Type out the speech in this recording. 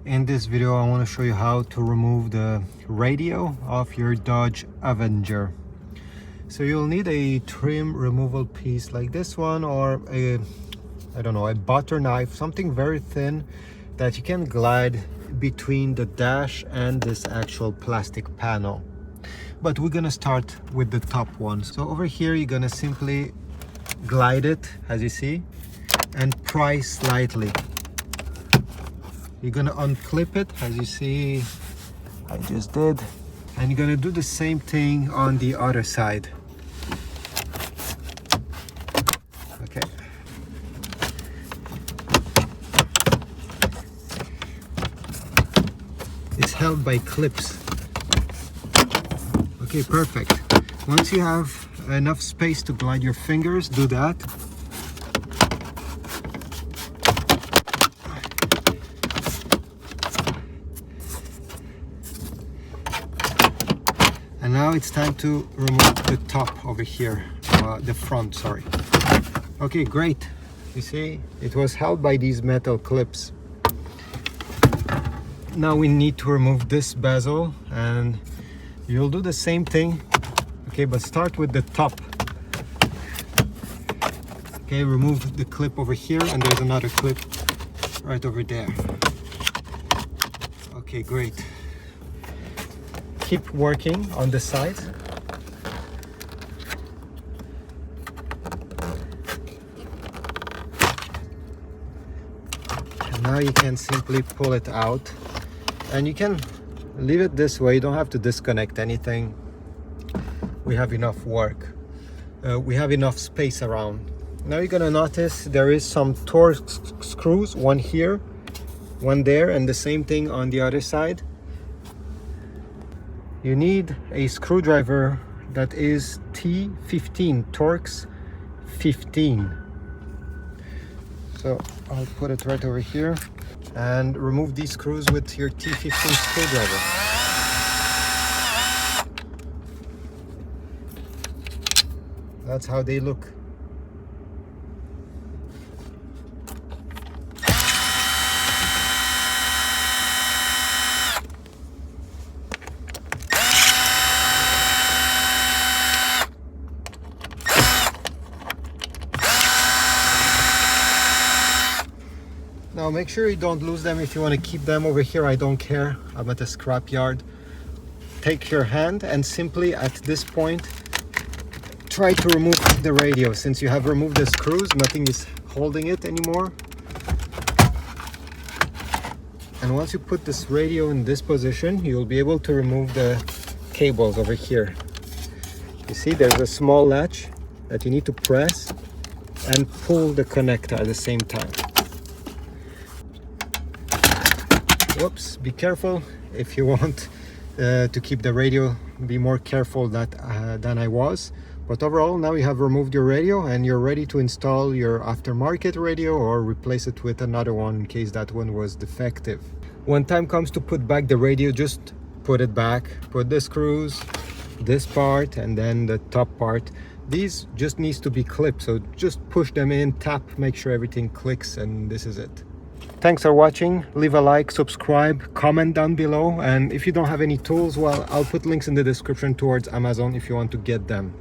In this video I want to show you how to remove the radio of your Dodge Avenger. So you'll need a trim removal piece like this one, or a butter knife, something very thin that you can glide between the dash and this actual plastic panel. But we're gonna start with the top one. So over here you're gonna simply glide it, as you see, and pry slightly. You're gonna unclip it, as you see I just did, and you're gonna do the same thing on the other side. Okay. It's held by clips. Okay, perfect. Once you have enough space to glide your fingers, do that. And now it's time to remove the top over here, the front, sorry. Okay, great. You see, it was held by these metal clips. Now we need to remove this bezel, and you'll do the same thing, okay, but start with the top. Okay, remove the clip over here, and there's another clip right over there. Okay, great. Keep working on the sides. And now you can simply pull it out, and you can leave it this way. You don't have to disconnect anything. We have enough work. We have enough space around. Now you're gonna notice there is some Torx screws, one here, one there, and the same thing on the other side. You need a screwdriver that is T15, Torx 15. So I'll put it right over here and remove these screws with your T15 screwdriver. That's how they look. Now make sure you don't lose them. If you want to keep them over here, I don't care. I'm at a scrap yard. Take your hand and simply at this point try to remove the radio. Since you have removed the screws, nothing is holding it anymore. And once you put this radio in this position, you'll be able to remove the cables over here. You see there's a small latch that you need to press and pull the connector at the same time. Whoops, be careful if you want to keep the radio. Be more careful than I was. But overall, now you have removed your radio and you're ready to install your aftermarket radio or replace it with another one in case that one was defective. When time comes to put back the radio, just put it back. Put the screws, this part, and then the top part. These just needs to be clipped, so just push them in, tap, make sure everything clicks, and this is it. Thanks for watching. Leave a like, subscribe, comment down below, and if you don't have any tools, well, I'll put links in the description towards Amazon if you want to get them.